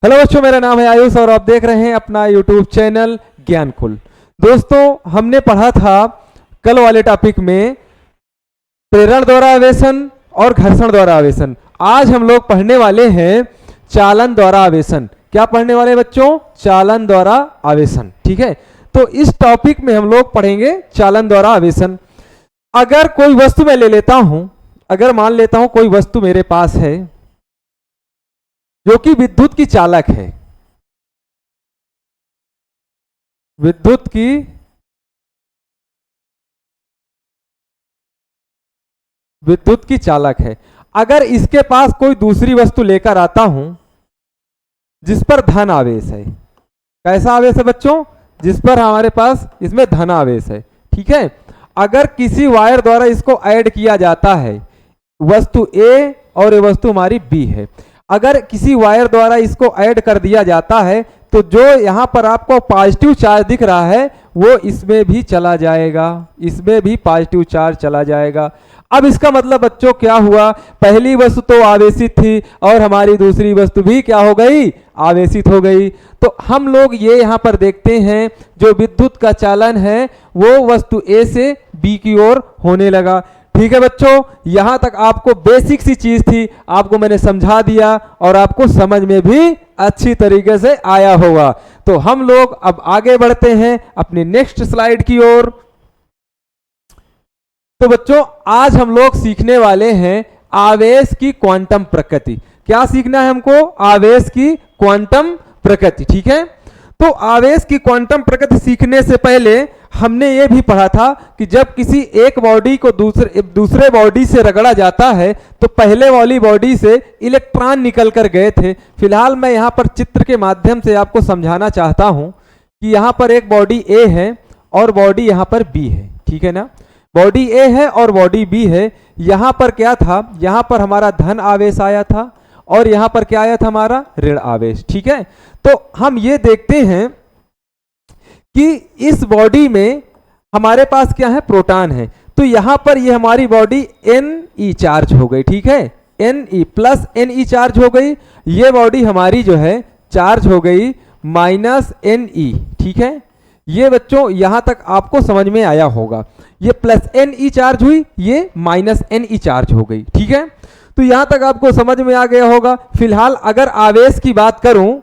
Hello बच्चों, मेरा नाम है आयुष और आप देख रहे हैं अपना यूट्यूब चैनल ज्ञानकुल। दोस्तों, हमने पढ़ा था कल वाले टॉपिक में प्रेरण द्वारा आवेशन और घर्षण द्वारा आवेशन। आज हम लोग पढ़ने वाले हैं चालन द्वारा आवेशन। क्या पढ़ने वाले बच्चों? चालन द्वारा आवेशन। ठीक है, तो इस टॉपिक में हम लोग पढ़ेंगे चालन द्वारा आवेशन। अगर कोई वस्तु मैं ले लेता हूं, अगर मान लेता हूं कोई वस्तु मेरे पास है जो कि विद्युत की चालक है, विद्युत की चालक है। अगर इसके पास कोई दूसरी वस्तु लेकर आता हूं जिस पर धन आवेश है। कैसा आवेश है बच्चों? जिस पर हमारे पास इसमें धन आवेश है। ठीक है, अगर किसी वायर द्वारा इसको ऐड किया जाता है, वस्तु ए और ये वस्तु हमारी बी है, अगर किसी वायर द्वारा इसको ऐड कर दिया जाता है तो जो यहां पर आपको पॉजिटिव चार्ज दिख रहा है वो इसमें भी चला जाएगा, इसमें भी पॉजिटिव चार्ज चला जाएगा। अब इसका मतलब बच्चों क्या हुआ? पहली वस्तु तो आवेशित थी और हमारी दूसरी वस्तु भी क्या हो गई? आवेशित हो गई। तो हम लोग ये यहां पर देखते हैं जो विद्युत का चालन है वो वस्तु ए से बी की ओर होने लगा। ठीक है बच्चों, यहां तक आपको बेसिक सी चीज थी, आपको मैंने समझा दिया और आपको समझ में भी अच्छी तरीके से आया होगा। तो हम लोग अब आगे बढ़ते हैं अपनी नेक्स्ट स्लाइड की ओर। तो बच्चों, आज हम लोग सीखने वाले हैं आवेश की क्वांटम प्रकृति। क्या सीखना है हमको? आवेश की क्वांटम प्रकृति। ठीक है, तो आवेश की क्वांटम प्रकृति सीखने से पहले हमने ये भी पढ़ा था कि जब किसी एक बॉडी को दूसरे बॉडी से रगड़ा जाता है तो पहले वाली बॉडी से इलेक्ट्रॉन निकल कर गए थे। फिलहाल मैं यहाँ पर चित्र के माध्यम से आपको समझाना चाहता हूँ कि यहाँ पर एक बॉडी ए है और बॉडी यहाँ पर बी है। ठीक है ना, बॉडी ए है और बॉडी बी है। यहाँ पर क्या था? यहाँ पर हमारा धन आवेश आया था और यहाँ पर क्या आया था? हमारा ऋण आवेश। ठीक है, तो हम ये देखते हैं कि इस बॉडी में हमारे पास क्या है? प्रोटॉन है। तो यहां पर ये हमारी बॉडी Ne चार्ज हो गई। ठीक है, Ne प्लस Ne चार्ज हो गई। ये बॉडी हमारी जो है चार्ज हो गई माइनस Ne। ठीक है, ये बच्चों यहां तक आपको समझ में आया होगा। ये प्लस Ne चार्ज हुई, ये माइनस Ne चार्ज हो गई। ठीक है, तो यहां तक आपको समझ में आ गया होगा। फिलहाल अगर आवेश की बात करूं,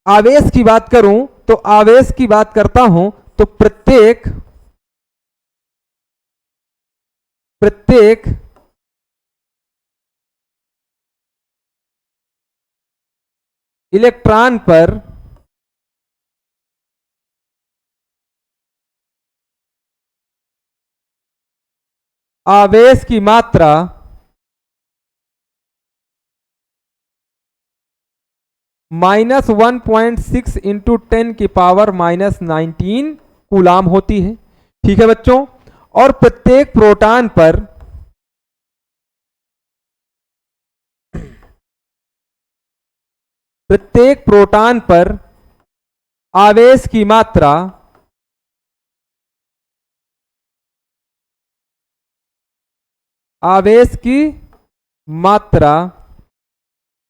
आवेश की बात करूं तो आवेश की बात करता हूं तो प्रत्येक इलेक्ट्रॉन पर आवेश की मात्रा -1.6 इंटू 10 की पावर -19 कूलाम होती है। ठीक है बच्चों, और प्रत्येक प्रोटॉन पर आवेश की मात्रा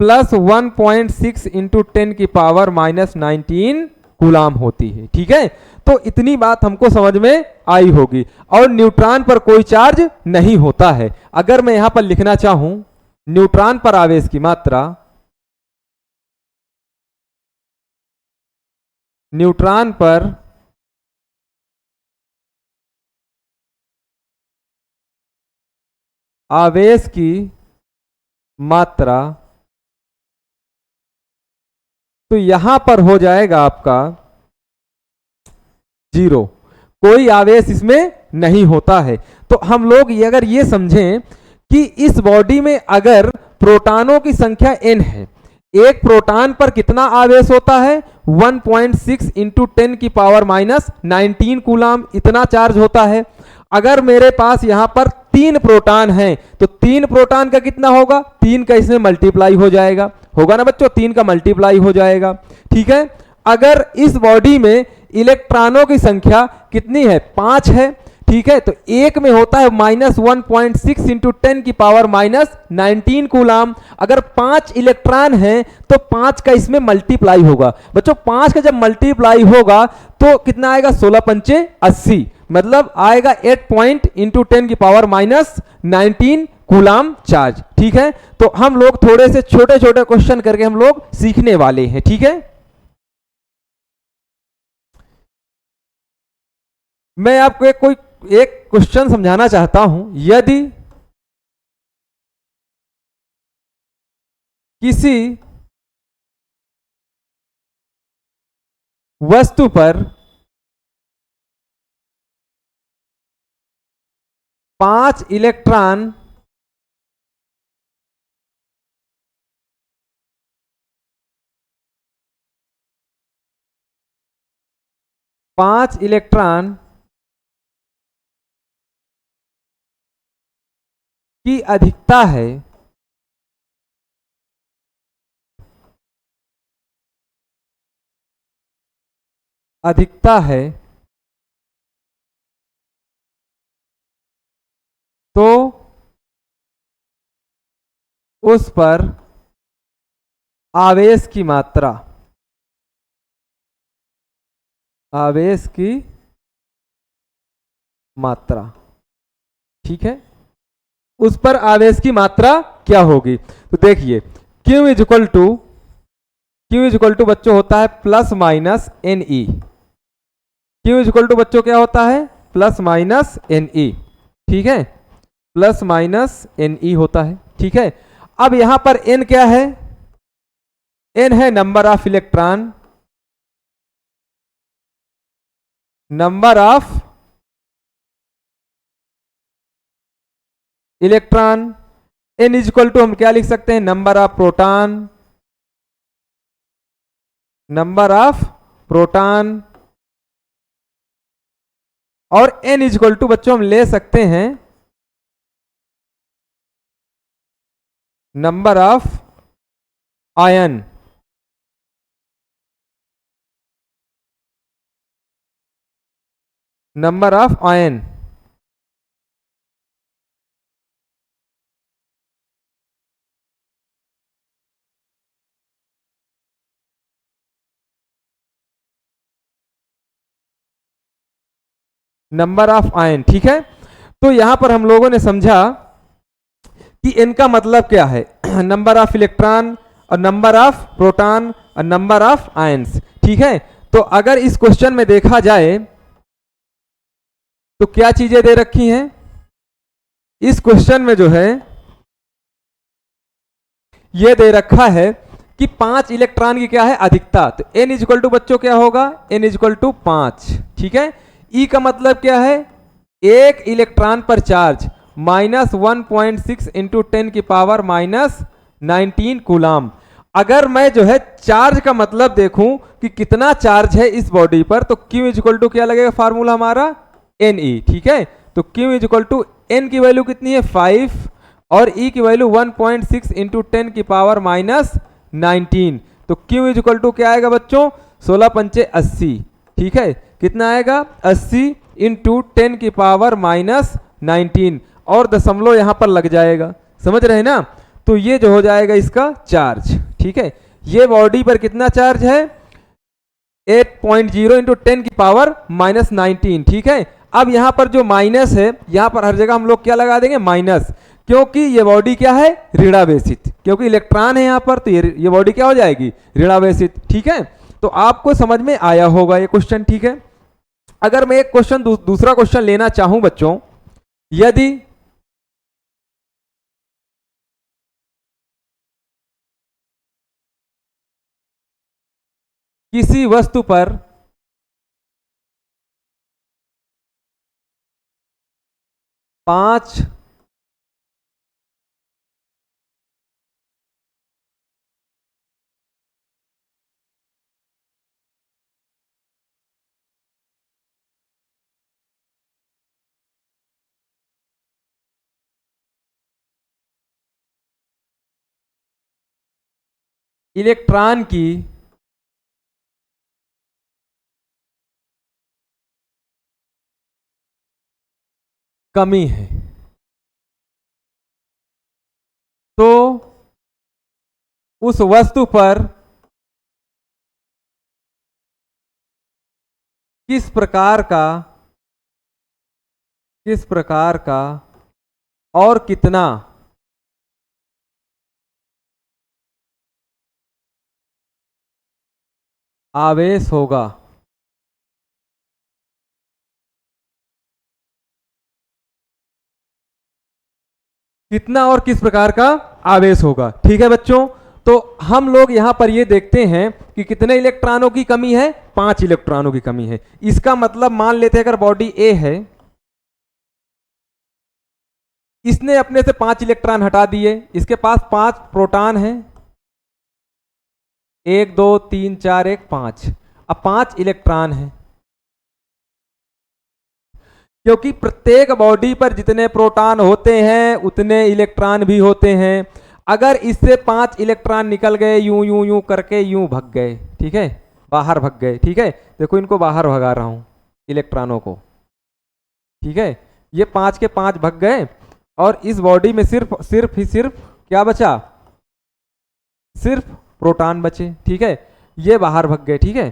+1.6 इंटू 10 की पावर -19 कूलाम होती है। ठीक है, तो इतनी बात हमको समझ में आई होगी। और न्यूट्रॉन पर कोई चार्ज नहीं होता है। अगर मैं यहां पर लिखना चाहूं न्यूट्रॉन पर आवेश की मात्रा, न्यूट्रॉन पर आवेश की मात्रा, तो यहां पर हो जाएगा आपका 0। कोई आवेश इसमें नहीं होता है। तो हम लोग अगर ये समझें कि इस बॉडी में अगर प्रोटॉनों की संख्या n है, एक प्रोटॉन पर कितना आवेश होता है? 1.6 इंटू 10 की पावर -19 कूलाम, इतना चार्ज होता है। अगर मेरे पास यहां पर 3 प्रोटॉन हैं तो 3 प्रोटॉन का कितना होगा? 3 का इसमें मल्टीप्लाई हो जाएगा, होगा ना बच्चों? 3 का मल्टीप्लाई हो जाएगा। ठीक है, अगर इस बॉडी में इलेक्ट्रॉनों की संख्या कितनी है? 5 है। ठीक है, तो एक में होता है -1.6 इंटू 10 की पावर -19 कूलाम। अगर 5 इलेक्ट्रॉन है तो 5 का इसमें मल्टीप्लाई होगा बच्चों। 5 का जब मल्टीप्लाई होगा तो कितना आएगा, 16 पंचे 80, मतलब आएगा 8 पॉइंट इंटू 10 की पावर -19 कूलाम चार्ज। ठीक है, तो हम लोग थोड़े से छोटे छोटे क्वेश्चन करके हम लोग सीखने वाले हैं। ठीक है, मैं आपको एक क्वेश्चन समझाना चाहता हूं। यदि किसी वस्तु पर 5 इलेक्ट्रॉन पांच इलेक्ट्रॉन की अधिकता है, अधिकता है, तो उस पर आवेश की मात्रा, आवेश की मात्रा, ठीक है, उस पर आवेश की मात्रा क्या होगी। तो देखिए Q इज इक्वल टू बच्चों होता है plus minus N E. Q is equal to बच्चों क्या होता है, प्लस माइनस एन ई। ठीक है, प्लस माइनस एन ई होता है। ठीक है, अब यहां पर N क्या है, N है number of electron, number of electron. N is equal to हम क्या लिख सकते हैं, number of proton, number of proton. और N इज इक्वल टू बच्चों हम ले सकते हैं number of ion, number of ion. Number of ion, ठीक है। तो यहां पर हम लोगों ने समझा कि इनका मतलब क्या है, नंबर ऑफ इलेक्ट्रॉन और नंबर ऑफ प्रोटॉन और नंबर ऑफ आयंस। ठीक है, तो अगर इस क्वेश्चन में देखा जाए तो क्या चीजें दे रखी हैं इस क्वेश्चन में, जो है ये दे रखा है कि 5 इलेक्ट्रॉन की क्या है अधिकता। तो n इज इक्वल टू बच्चों क्या होगा, n इज इक्वल टू 5। ठीक है, E का मतलब क्या है, एक इलेक्ट्रॉन पर चार्ज -1.6 इंटू 10 की पावर -19 कूलाम। अगर मैं जो है चार्ज का मतलब देखूं कि कितना चार्ज है इस बॉडी पर, तो Q इज इक्वल टू क्या लगेगा फार्मूला हमारा, Ne। ठीक है, तो Q is equal to N की वैल्यू कितनी है 5 और E की वैल्यू 1.6 इंटू 10 की पावर -19। तो Q इज इक्वल टू क्या आएगा बच्चों, 16 पंचे 80। ठीक है, कितना आएगा 80 इंटू 10 की पावर -19 और दशमलव यहां पर लग जाएगा, समझ रहे ना। तो ये जो हो जाएगा इसका चार्ज। ठीक है, ये बॉडी पर कितना चार्ज है 8.0 इंटू 10 की पावर -19। ठीक है, अब यहां पर जो माइनस है, यहां पर हर जगह हम लोग क्या लगा देंगे माइनस, क्योंकि ये बॉडी क्या है ऋणावेशित, क्योंकि इलेक्ट्रॉन है यहां पर, तो ये बॉडी क्या हो जाएगी ऋणावेशित। ठीक है, तो आपको समझ में आया होगा ये क्वेश्चन। ठीक है, अगर मैं एक क्वेश्चन दूसरा क्वेश्चन लेना चाहूं बच्चों, यदि किसी वस्तु पर 5 इलेक्ट्रॉन की कमी है, तो उस वस्तु पर किस प्रकार का और कितना आवेश होगा। कितना और किस प्रकार का आवेश होगा। ठीक है बच्चों, तो हम लोग यहां पर ये देखते हैं कि कितने इलेक्ट्रॉनों की कमी है, 5 इलेक्ट्रॉनों की कमी है। इसका मतलब मान लेते हैं अगर बॉडी ए है, इसने अपने से 5 इलेक्ट्रॉन हटा दिए, इसके पास 5 प्रोटॉन हैं, 1 2 3 4 1 5। अब 5 इलेक्ट्रॉन हैं, क्योंकि प्रत्येक बॉडी पर जितने प्रोटॉन होते हैं उतने इलेक्ट्रॉन भी होते हैं। अगर इससे 5 इलेक्ट्रॉन निकल गए, यूं यूं यूं करके यूं भग गए, ठीक है, बाहर भग गए, ठीक है, देखो इनको बाहर भगा रहा हूं इलेक्ट्रॉनों को, ठीक है, ये 5 के 5 भग गए और इस बॉडी में सिर्फ क्या बचा, सिर्फ प्रोटॉन बचे, ठीक है, ये बाहर भग गए, ठीक है।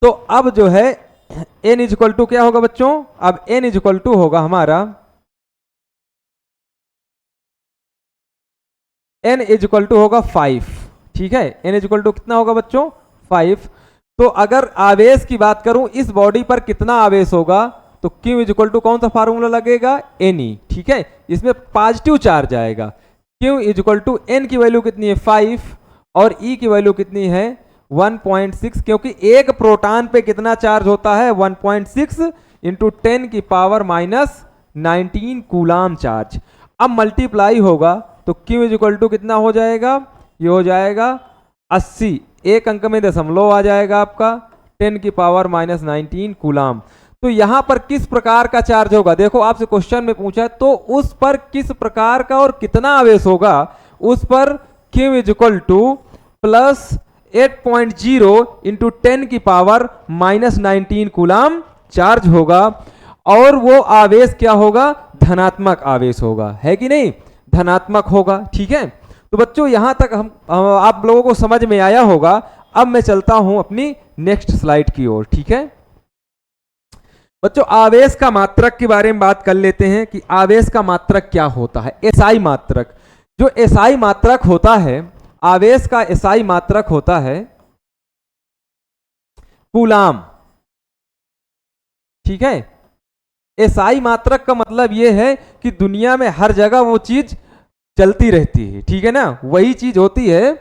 तो अब जो है n इक्वल टू क्या होगा बच्चों, अब n इक्वल टू होगा हमारा, n इक्वल टू होगा 5, ठीक है, n इक्वल टू कितना होगा बच्चों 5। तो अगर आवेश की बात करूं इस बॉडी पर कितना आवेश होगा, तो Q इक्वल टू कौन सा फार्मूला लगेगा, Ne, ठीक है, इसमें पॉजिटिव चार्ज आएगा। Q इक्वल टू n की वैल्यू कितनी है 5 और E की वैल्यू कितनी है 1.6, क्योंकि एक प्रोटॉन पे कितना चार्ज होता है 1.6 इंटू 10 की पावर माइनस 19 कूलाम चार्ज। अब मल्टीप्लाई होगा तो Q इक्वल टू कितना हो जाएगा, ये हो जाएगा 80, एक अंक में दशमलव आ जाएगा आपका, 10 की पावर माइनस 19 कूलाम। तो यहां पर किस प्रकार का चार्ज होगा, देखो आपसे क्वेश्चन में पूछा है, तो उस पर किस प्रकार का और कितना आवेश होगा, उस पर Q equal two plus 8.0 into 10 की पावर माइनस 19 कूलाम चार्ज होगा, और वो आवेश क्या होगा, धनात्मक आवेश होगा, है कि नहीं, धनात्मक होगा, ठीक है। तो बच्चों यहां तक हम आप लोगों को समझ में आया होगा। अब मैं चलता हूं अपनी नेक्स्ट स्लाइड की ओर, ठीक है। बच्चों आवेश का मात्रक के बारे में बात कर लेते हैं कि आवेश का मात्रक क्या होता है। एसआई मात्रक, जो एसआई मात्रक होता है, आवेश का एसआई मात्रक होता है कूलाम, ठीक है। एसआई मात्रक का मतलब यह है कि दुनिया में हर जगह वो चीज चलती रहती है, ठीक है ना, वही चीज होती है,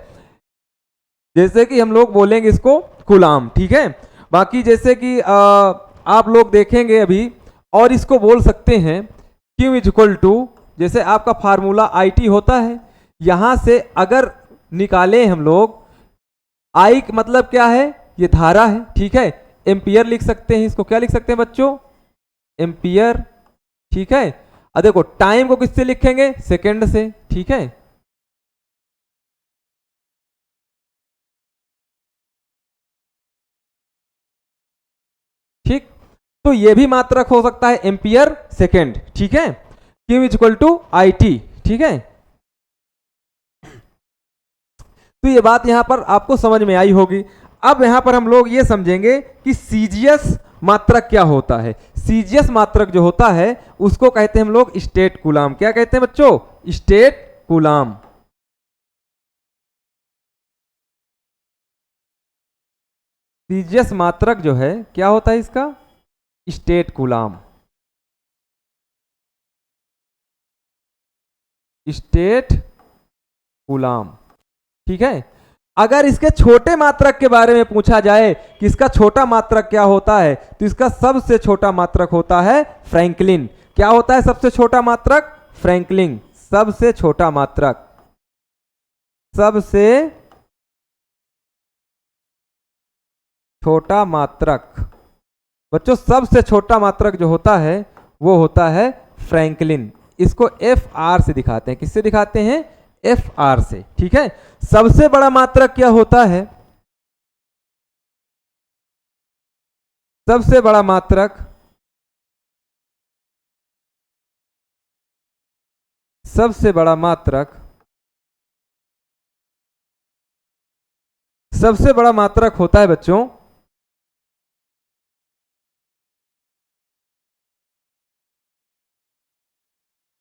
जैसे कि हम लोग बोलेंगे इसको कूलाम, ठीक है। बाकी जैसे कि आप लोग देखेंगे अभी, और इसको बोल सकते हैं Q इक्वल टू, जैसे आपका फार्मूला IT होता है, यहां से अगर निकालें हम लोग, I मतलब क्या है, ये धारा है, ठीक है, एम्पियर लिख सकते हैं, इसको क्या लिख सकते हैं बच्चों, एम्पियर, ठीक है। अब देखो टाइम को किससे लिखेंगे, सेकंड से, ठीक है। ठीक, तो ये भी मात्रक हो सकता है एम्पियर सेकंड, ठीक है, Q इक्वल टू IT, ठीक है। तो ये बात यहां पर आपको समझ में आई होगी। अब यहां पर हम लोग ये समझेंगे कि सीजीएस मात्रक क्या होता है। सीजीएस मात्रक जो होता है उसको कहते हैं हम लोग स्टेट कूलाम। क्या कहते हैं बच्चों, स्टेट कूलाम। सीजीएस मात्रक जो है क्या होता है इसका, स्टेट कूलाम, स्टेट कूलाम, ठीक है। अगर इसके छोटे मात्रक के बारे में पूछा जाए कि इसका छोटा मात्रक क्या होता है, तो इसका सबसे छोटा मात्रक होता है फ्रैंकलिन। क्या होता है सबसे छोटा मात्रक, फ्रैंकलिन, सबसे छोटा मात्रक, सबसे छोटा मात्रक। बच्चों सबसे छोटा मात्रक जो होता है वो होता है फ्रैंकलिन। इसको FR से दिखाते हैं, किससे दिखाते हैं, FR से, ठीक है। सबसे बड़ा मात्रक क्या होता है, सबसे बड़ा मात्रक, सबसे बड़ा मात्रक, सबसे बड़ा मात्रक होता है बच्चों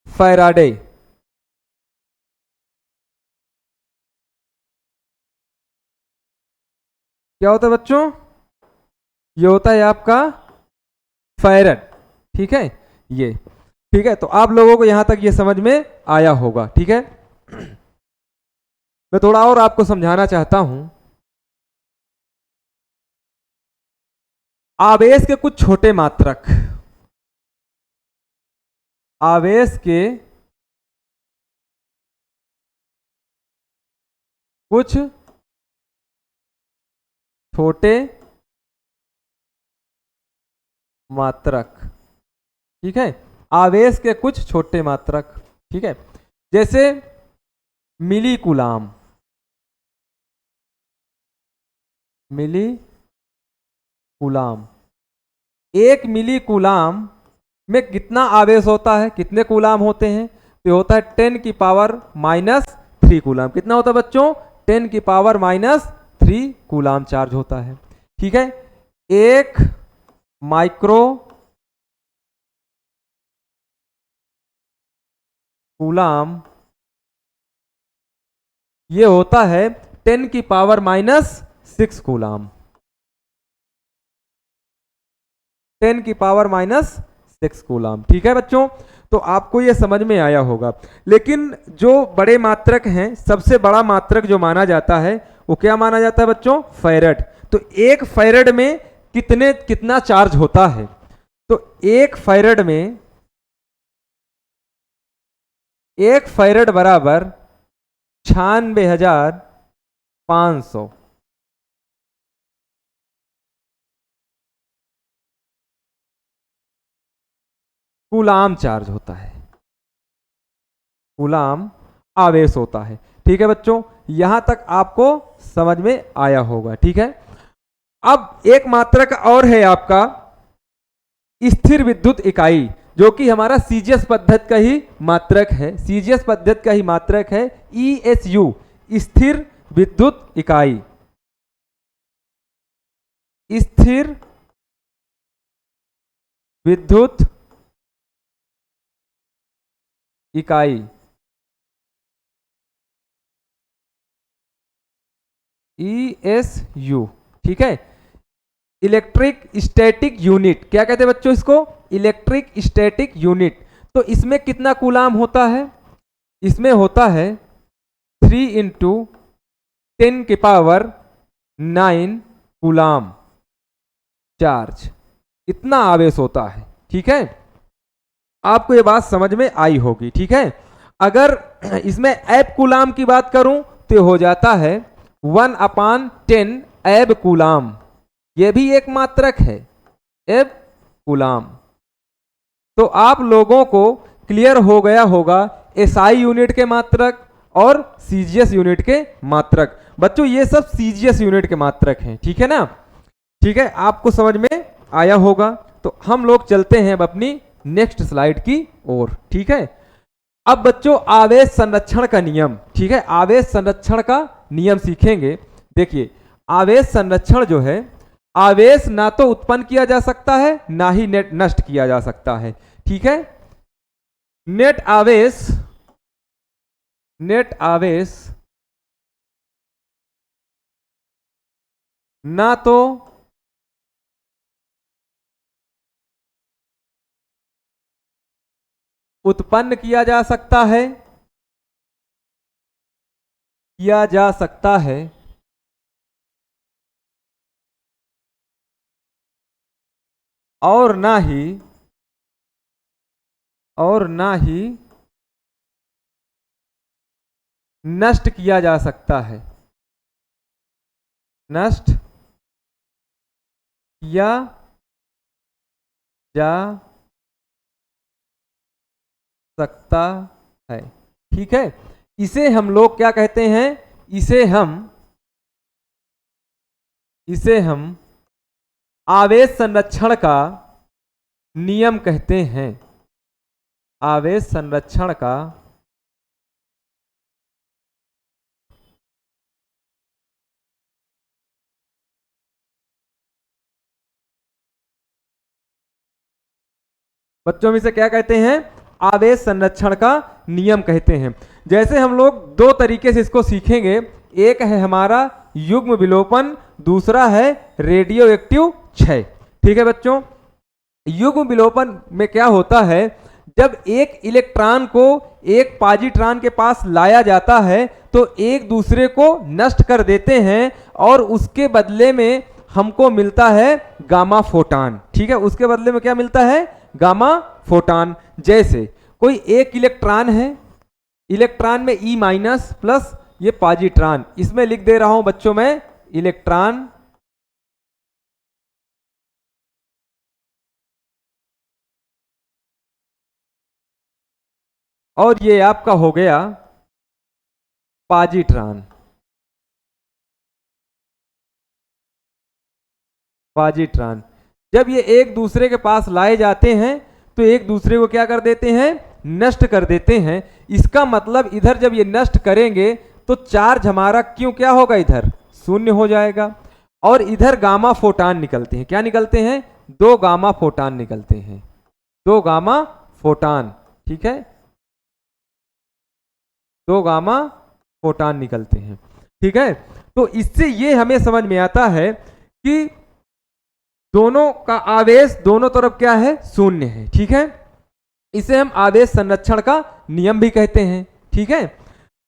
फैराडे। क्या होता है बच्चों? ये होता है आपका फैरड। ठीक है, ये ठीक है। तो आप लोगों को यहां तक ये समझ में आया होगा। ठीक है, मैं थोड़ा और आपको समझाना चाहता हूं। आवेश के कुछ छोटे मात्रक, आवेश के कुछ छोटे मात्रक, ठीक है, आवेश के कुछ छोटे मात्रक, ठीक है, जैसे मिली कूलाम, मिली कूलाम। एक मिली कूलाम में कितना आवेश होता है, कितने कूलाम होते हैं? तो होता है 10⁻³ कूलाम। कितना होता है बच्चों? 10⁻³ कूलाम चार्ज होता है। ठीक है, एक माइक्रो कूलाम ये होता है 10⁻⁻6 कूलाम, 10⁻⁻6 कूलाम। ठीक है बच्चों, तो आपको ये समझ में आया होगा। लेकिन जो बड़े मात्रक हैं, सबसे बड़ा मात्रक जो माना जाता है वो क्या माना जाता है बच्चों? फैरड। तो एक फैरड में कितना चार्ज होता है? तो एक फैरड बराबर 96,500 कूलाम चार्ज होता है, कूलाम आवेश होता है। ठीक है बच्चों, यहां तक आपको समझ में आया होगा। ठीक है, अब एक मात्रक और है आपका स्थिर विद्युत इकाई, जो कि हमारा सीजीएस पद्धति का ही मात्रक है, सीजीएस पद्धति का ही मात्रक है ईएसयू, स्थिर विद्युत इकाई, स्थिर विद्युत इकाई, ईएसयू। ठीक है, इलेक्ट्रिक स्टैटिक यूनिट, क्या कहते हैं बच्चों इसको? Electric static unit. तो इसमें कितना कूलाम होता है? इसमें होता है 3×10⁹ कूलाम चार्ज, इतना आवेश होता है। ठीक है, आपको ये बात समझ में आई होगी। ठीक है, अगर इसमें एब कूलाम की बात करूं तो हो जाता है 1/10 एब कूलाम, ये भी एक मात्रक है, एब कूलाम। तो आप लोगों को क्लियर हो गया होगा एसआई यूनिट के मात्रक और सीजीएस यूनिट के मात्रक। बच्चों ये सब सीजीएस यूनिट के मात्रक हैं। ठीक है ना? ठीक है, आपको समझ में आया होगा। तो हम लोग चलते हैं अब अपनी नेक्स्ट स्लाइड की ओर। ठीक है, अब बच्चों आवेश संरक्षण का नियम, ठीक है, आवेश संरक्षण का नियम सीखेंगे। देखिए, आवेश संरक्षण जो है, आवेश ना तो उत्पन्न किया जा सकता है ना ही नेट नष्ट किया जा सकता है। ठीक है, नेट आवेश ना तो उत्पन्न किया जा सकता है और ना ही नष्ट किया जा सकता है, नष्ट किया जा सकता है। ठीक है, इसे हम लोग क्या कहते हैं? इसे हम आवेश संरक्षण का नियम कहते हैं। आवेश संरक्षण का बच्चों में से क्या कहते हैं? आवेश संरक्षण का नियम कहते हैं। जैसे हम लोग दो तरीके से इसको सीखेंगे, एक है हमारा युग्म विलोपन, दूसरा है रेडियो एक्टिव क्षय। ठीक है बच्चों, युग्म विलोपन में क्या होता है, जब एक इलेक्ट्रॉन को एक पॉजिट्रॉन के पास लाया जाता है तो एक दूसरे को नष्ट कर देते हैं और उसके बदले में हमको मिलता है गामा फोटान। ठीक है, उसके बदले में क्या मिलता है? Gamma photon. जैसे कोई एक इलेक्ट्रॉन है, इलेक्ट्रॉन में ई माइनस प्लस ये पॉजिट्रॉन, इसमें लिख दे रहा हूं बच्चों मैं इलेक्ट्रॉन, और ये आपका हो गया पॉजिट्रॉन। पॉजिट्रॉन जब ये एक दूसरे के पास लाए जाते हैं तो एक दूसरे को क्या कर देते हैं? नष्ट कर देते हैं। इसका मतलब इधर जब ये नष्ट करेंगे तो चार्ज हमारा क्यों क्या होगा? इधर शून्य हो जाएगा और इधर गामा फोटान निकलते हैं। क्या निकलते हैं? दो गामा फोटान निकलते हैं, दो गामा फोटान। ठीक है, दो गामा फोटान निकलते हैं। ठीक है, तो इससे ये हमें समझ में आता है कि दोनों का आवेश दोनों तरफ क्या है? शून्य है। ठीक है, इसे हम आवेश संरक्षण का नियम भी कहते हैं। ठीक है,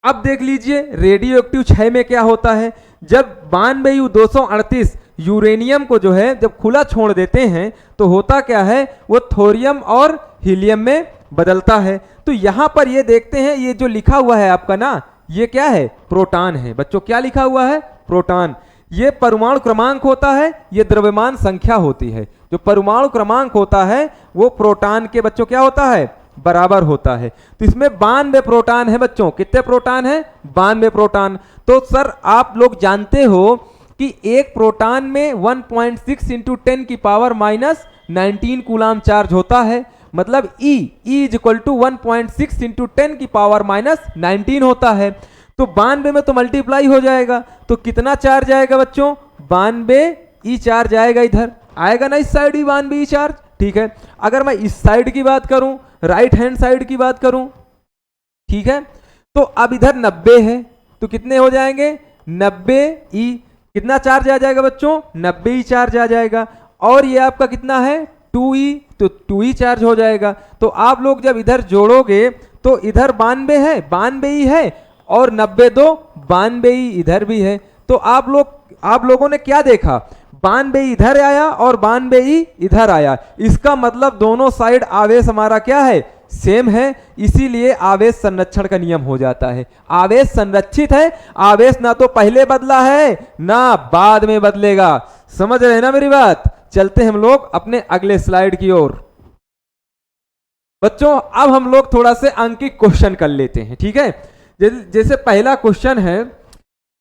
अब देख लीजिए रेडियो एक्टिव क्षय में क्या होता है। जब 92U238 यूरेनियम को जो है जब खुला छोड़ देते हैं तो होता क्या है? वो थोरियम और हीलियम में बदलता है। तो यहां पर ये देखते हैं, ये जो लिखा हुआ है आपका ना, ये क्या है? प्रोटॉन है। बच्चों क्या लिखा हुआ है? प्रोटॉन। ये परमाणु क्रमांक होता है, ये द्रव्यमान संख्या होती है। जो परमाणु क्रमांक होता है वो प्रोटॉन के बच्चों क्या होता है? बराबर होता है। तो इसमें 92 प्रोटॉन है बच्चों। कितने प्रोटॉन है? 92 प्रोटॉन। तो सर आप लोग जानते हो कि एक प्रोटॉन में 1.6 इंटू 10 की पावर माइनस 19 कूलाम चार्ज होता है। मतलब E is equal to 1.6 into 10 की पावर माइनस 19 होता है। तो 92 में तो मल्टीप्लाई हो जाएगा, तो कितना चार्ज आएगा बच्चों? 92 ई चार्ज आएगा। इधर आएगा ना, इस साइड भी 92 ई चार्ज। ठीक है, अगर मैं इस साइड की बात करूं, राइट हैंड साइड की बात करूं, ठीक है, तो अब इधर 90 है तो कितने हो जाएंगे? 90 ई। कितना चार्ज आ जाएगा बच्चों? 90 ई चार्ज आ जाएगा। और ये आपका कितना है? 2e, तो 2e चार्ज हो जाएगा। तो आप लोग जब इधर जोड़ोगे तो इधर 92 है, 92 ही है, और 90 दो 92 ही इधर भी है। तो आप लोगों ने क्या देखा? 92 इधर आया और 92 ही इधर आया। इसका मतलब दोनों साइड आवेश हमारा क्या है? सेम है। इसीलिए आवेश संरक्षण का नियम हो जाता है। आवेश संरक्षित है, आवेश ना तो पहले बदला है ना बाद में बदलेगा। समझ रहे हैं ना मेरी बात? चलते हैं हम लोग अपने अगले स्लाइड की ओर। बच्चों अब हम लोग थोड़ा से अंकित क्वेश्चन कर लेते हैं। ठीक है, जैसे पहला क्वेश्चन है,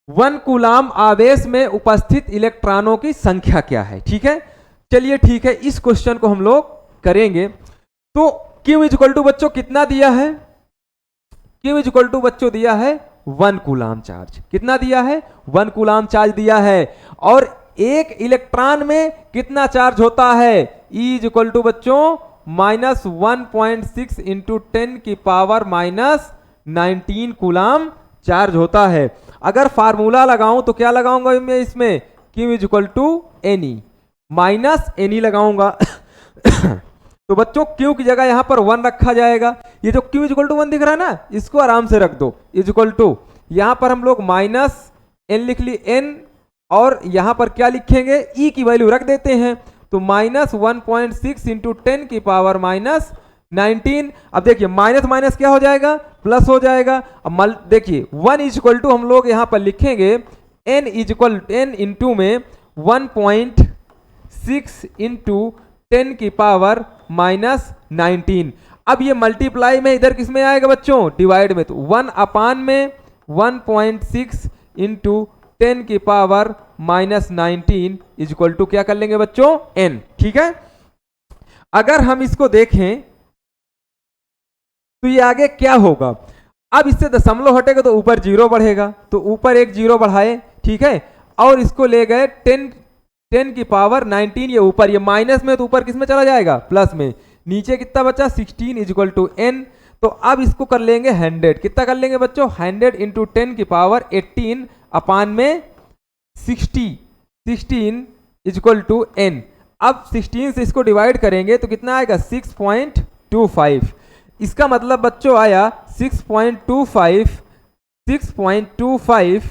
1 कूलाम आवेश में उपस्थित इलेक्ट्रॉनों की संख्या क्या है? ठीक है, चलिए ठीक है, इस क्वेश्चन को हम लोग करेंगे। तो Q इज इक्वल टू बच्चों कितना दिया है? Q इज इक्वल टू बच्चों दिया है 1 कूलाम चार्ज। कितना दिया है? 1 कूलाम चार्ज दिया है। और एक इलेक्ट्रॉन में कितना चार्ज होता है? E इज इक्वल टू बच्चों माइनस 1.6 इंटू 10 की पावर माइनस 19 कूलाम चार्ज होता है। अगर फार्मूला लगाऊं तो क्या लगाऊंगा मैं इसमें? Q is equal to Ne minus Ne लगाऊंगा। तो बच्चों Q की जगह यहां पर 1 रखा जाएगा। ये जो Q इज इक्वल टू 1 दिख रहा है ना, इसको आराम से रख दो। इज इक्वल टू यहां पर हम लोग माइनस N लिख ली N, और यहां पर क्या लिखेंगे? E की वैल्यू रख देते हैं। तो माइनस 1.6 इंटू 10 की पावर माइनस 19। अब देखिए माइनस माइनस क्या हो जाएगा? प्लस हो जाएगा। अब देखिए 1 इज इक्वल टू हम लोग यहां पर लिखेंगे N is equal N into में 1.6 इंटू 10 की पावर माइनस 19। अब ये मल्टीप्लाई में इधर किस में आएगा बच्चों? डिवाइड में। तो 1 अपान में 1.6 इंटू 10 की पावर -19 इज इक्वल टू क्या कर लेंगे बच्चों, n। ठीक है, अगर हम इसको देखें तो ये आगे क्या होगा, अब इससे दशमलव हटेगा तो ऊपर 0 बढ़ेगा, तो ऊपर एक 0 बढ़ाए, ठीक है, और इसको ले गए 10 की पावर 19, ये ऊपर, ये माइनस में तो ऊपर किस में चला जाएगा, प्लस में, नीचे कितना बचा 16 इज इक्वल टू n। तो अब इसको कर लेंगे 100, कितना कर लेंगे बच्चों, 100 इंटू 10 की पावर 18 अपान में 16 इज इक्वल टू n। अब 16 से इसको डिवाइड करेंगे तो कितना आएगा 6.25, इसका मतलब बच्चों आया 6.25 6.25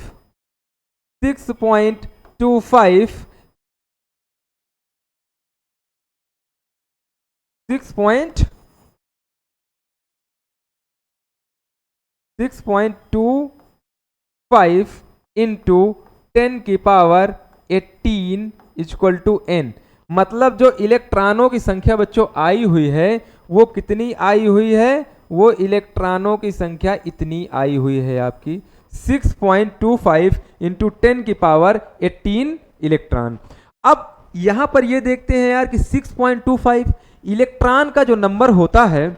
6.25 इंटू 10 की पावर 18 इक्वल टू n। मतलब जो इलेक्ट्रॉनों की संख्या बच्चों आई हुई है वो कितनी आई हुई है, वो इलेक्ट्रॉनों की संख्या इतनी आई हुई है आपकी 6.25 इंटू 10 की पावर 18 इलेक्ट्रॉन। अब यहां पर ये देखते हैं यार कि 6.25 इलेक्ट्रॉन का जो नंबर होता है,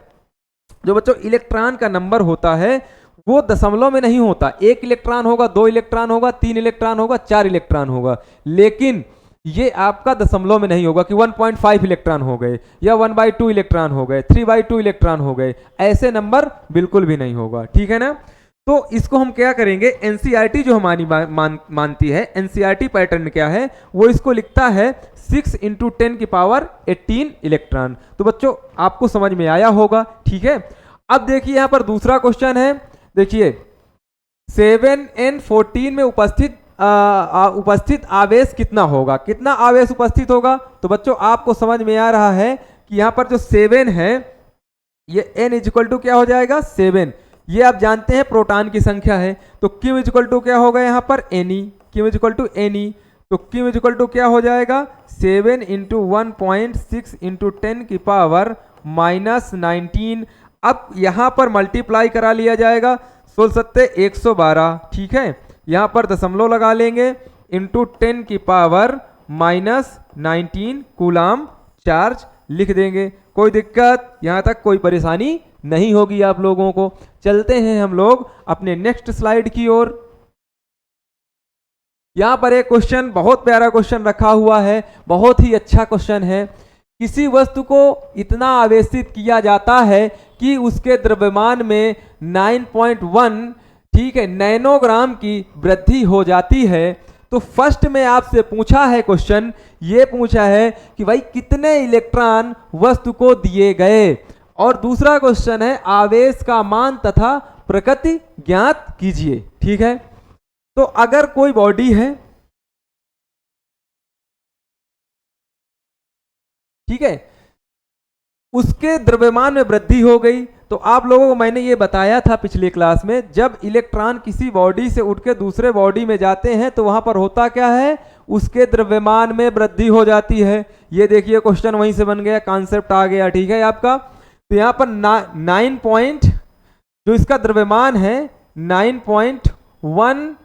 जो बच्चों इलेक्ट्रॉन का नंबर होता है वो दशमलव में नहीं होता, 1 इलेक्ट्रॉन होगा, 2 इलेक्ट्रॉन होगा, 3 इलेक्ट्रॉन होगा, 4 इलेक्ट्रॉन होगा, लेकिन ये आपका दशमलव में नहीं होगा कि 1.5 इलेक्ट्रॉन हो गए या 1/2 इलेक्ट्रॉन हो गए, 3/2 इलेक्ट्रॉन हो गए, ऐसे नंबर बिल्कुल भी नहीं होगा। ठीक है ना, तो इसको हम क्या करेंगे, एनसीईआरटी जो हमारी मानती है, एनसीईआरटी पैटर्न क्या है, वो इसको लिखता है 6 इंटू 10 की पावर 18 इलेक्ट्रॉन। तो बच्चों आपको समझ में आया होगा। ठीक है, अब देखिए यहां पर दूसरा क्वेश्चन है, देखिए 7n14 में उपस्थित आवेश कितना होगा, कितना आवेश उपस्थित होगा। तो बच्चों आपको समझ में आ रहा है कि यहां पर जो 7 है ये n इक्वल टू क्या हो जाएगा 7, ये आप जानते हैं प्रोटॉन की संख्या है, तो q इक्वल टू क्या होगा यहाँ पर Ne, q equal to Ne, तो q इक्वल टू क्या हो जाएगा 7 इंटू 1.6 इंटू 10 की पावर -19। अब यहाँ पर मल्टीप्लाई करा लिया जाएगा, 16 ठीक है, यहाँ पर दशमलव लगा लेंगे, इंटू 10 की पावर -19 कूलाम चार्ज लिख देंगे। कोई दिक्कत, यहाँ तक कोई परेशानी नहीं होगी आप लोगों को। चलते हैं हम लोग अपने नेक्स्ट स्लाइड की ओर। यहाँ पर एक क्वेश्चन, बहुत प्यारा क्वेश्चन रखा हुआ है, बहुत ही अच्छा क्वेश्चन है। किसी वस्तु को इतना आवेशित किया जाता है कि उसके द्रव्यमान में 9.1 ठीक है नैनोग्राम की वृद्धि हो जाती है। तो फर्स्ट में आपसे पूछा है क्वेश्चन, ये पूछा है कि भाई कितने इलेक्ट्रॉन वस्तु को दिए गए, और दूसरा क्वेश्चन है आवेश का मान तथा प्रकृति ज्ञात कीजिए। ठीक है, तो अगर कोई बॉडी है, ठीक है, उसके द्रव्यमान में वृद्धि हो गई, तो आप लोगों को मैंने ये बताया था पिछली क्लास में, जब इलेक्ट्रॉन किसी बॉडी से उठ के दूसरे बॉडी में जाते हैं तो वहां पर होता क्या है, उसके द्रव्यमान में वृद्धि हो जाती है। ये देखिए क्वेश्चन वहीं से बन गया, कॉन्सेप्ट आ गया। ठीक है आपका, तो यहाँ पर 9 पॉइंट जो इसका द्रव्यमान है 9.1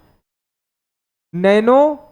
नैनोग्राम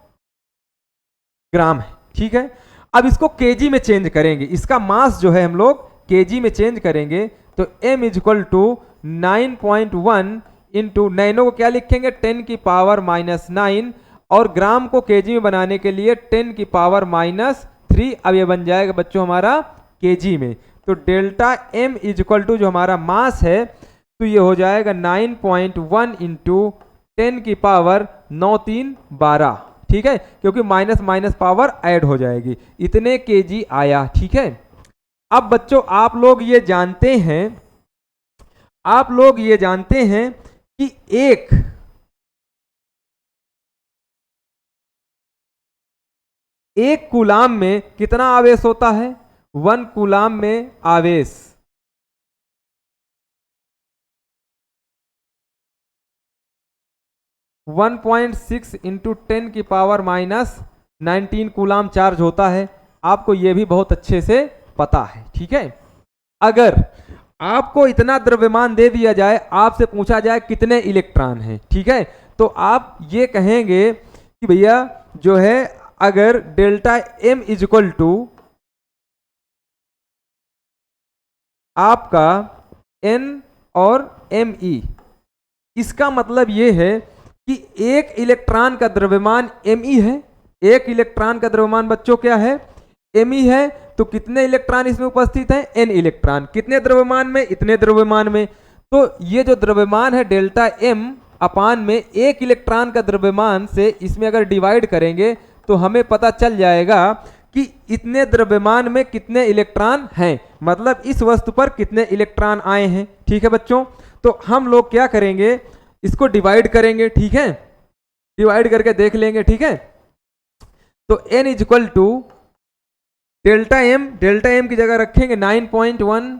है। ठीक है, अब इसको केजी में चेंज करेंगे, इसका मास जो है हम लोग केजी में चेंज करेंगे, तो m equal to 9.1 into nano को क्या लिखेंगे 10 की पावर -9, और ग्राम को केजी में बनाने के लिए 10 की पावर -3। अब ये बन जाएगा बच्चों हमारा केजी में, तो डेल्टा m इक्वल टू जो हमारा मास है तो ये हो जाएगा 9.1 इंटू 10 की पावर 9×3=12। ठीक है, क्योंकि माइनस माइनस पावर ऐड हो जाएगी, इतने केजी आया। ठीक है, अब बच्चों आप लोग ये जानते हैं कि एक कूलाम में कितना आवेश होता है, 1 कूलाम में आवेश 1.6 इंटू 10 की पावर -19 कूलाम चार्ज होता है। आपको यह भी बहुत अच्छे से पता है। ठीक है, अगर आपको इतना द्रव्यमान दे दिया जाए, आपसे पूछा जाए कितने इलेक्ट्रॉन हैं, ठीक है, तो आप ये कहेंगे कि भैया जो है अगर delta M is equal to आपका एन और एम ई, इसका मतलब ये है कि एक इलेक्ट्रॉन का द्रव्यमान एम ई है, एक इलेक्ट्रॉन का द्रव्यमान बच्चों क्या है, एम ई है। तो कितने इलेक्ट्रॉन इसमें उपस्थित हैं, एन इलेक्ट्रॉन। कितने द्रव्यमान में, इतने द्रव्यमान में। तो ये जो द्रव्यमान है डेल्टा एम अपान में एक इलेक्ट्रॉन का द्रव्यमान से इसमें अगर डिवाइड करेंगे तो हमें पता चल जाएगा कि इतने द्रव्यमान में कितने इलेक्ट्रॉन हैं, मतलब इस वस्तु पर कितने इलेक्ट्रॉन आए हैं। ठीक है बच्चों, तो हम लोग क्या करेंगे, इसको डिवाइड करेंगे। ठीक है, डिवाइड करके देख लेंगे। ठीक है, तो n is equal to delta M की जगह रखेंगे 9.1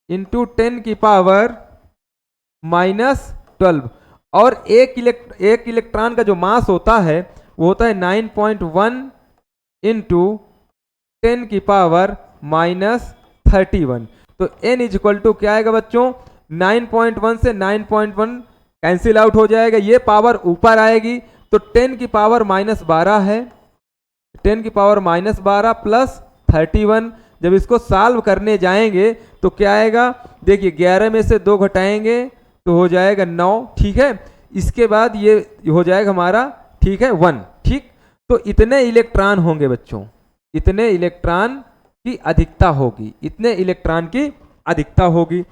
इंटू 10 की पावर -12, और एक इलेक्ट्रॉन का जो मास होता है वो होता है 9.1 इंटू 10 की पावर -31। तो n इज इक्वल टू क्या आएगा बच्चों, 9.1 से 9.1 कैंसिल आउट हो जाएगा, ये पावर ऊपर आएगी तो 10 की पावर -12 है, 10 की पावर -12 प्लस 31। जब इसको सॉल्व करने जाएंगे तो क्या आएगा, देखिए 11 में से 2 घटाएंगे तो हो जाएगा 9। ठीक है, इसके बाद ये हो जाएगा हमारा, ठीक है, 1। ठीक, तो इतने इलेक्ट्रॉन होंगे बच्चों, इतने इलेक्ट्रॉन की अधिकता होगी, इतने इलेक्ट्रॉन की अधिकता होगी।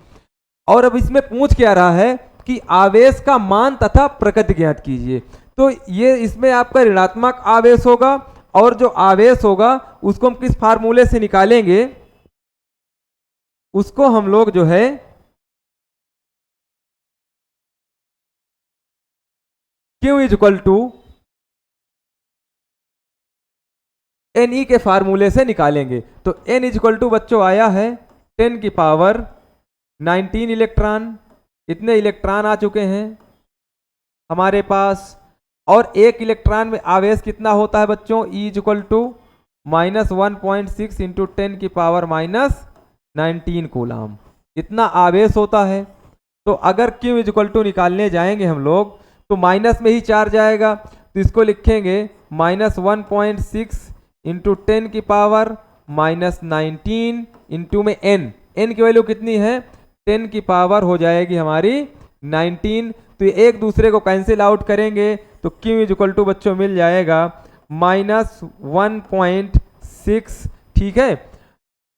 और अब इसमें पूछ क्या रहा है कि आवेश का मान तथा प्रकृति ज्ञात कीजिए। तो ये इसमें आपका ऋणात्मक आवेश होगा, और जो आवेश होगा उसको हम किस फार्मूले से निकालेंगे, उसको हम लोग जो है Q is equal to N E के फार्मूले से निकालेंगे। तो n इज इक्वल टू बच्चों आया है 10 की पावर 19 इलेक्ट्रॉन, इतने इलेक्ट्रॉन आ चुके हैं हमारे पास। और एक इलेक्ट्रॉन में आवेश कितना होता है बच्चों, E is equal to -1.6 into 10 की पावर -19 कूलम, इतना आवेश होता है। तो अगर Q इज इक्वल टू निकालने जाएंगे हम लोग तो माइनस में ही चार्ज आएगा, तो इसको लिखेंगे -1.6 इंटू 10 की पावर -19 इंटू में n की वैल्यू कितनी है, 10 की पावर हो जाएगी हमारी 19। तो ये एक दूसरे को कैंसिल आउट करेंगे तो Q इज इक्वल टू बच्चों मिल जाएगा -1.6। ठीक है,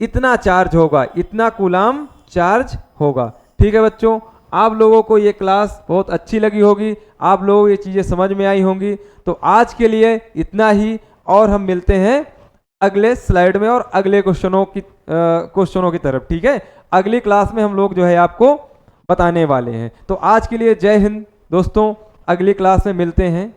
इतना चार्ज होगा, इतना कूलम चार्ज होगा। ठीक है बच्चों, आप लोगों को ये क्लास बहुत अच्छी लगी होगी, आप लोगों को ये चीज़ें समझ में आई होंगी। तो आज के लिए इतना ही, और हम मिलते हैं अगले स्लाइड में और अगले क्वेश्चनों की तरफ। ठीक है, अगली क्लास में हम लोग जो है आपको बताने वाले हैं। तो आज के लिए जय हिंद दोस्तों, अगली क्लास में मिलते हैं।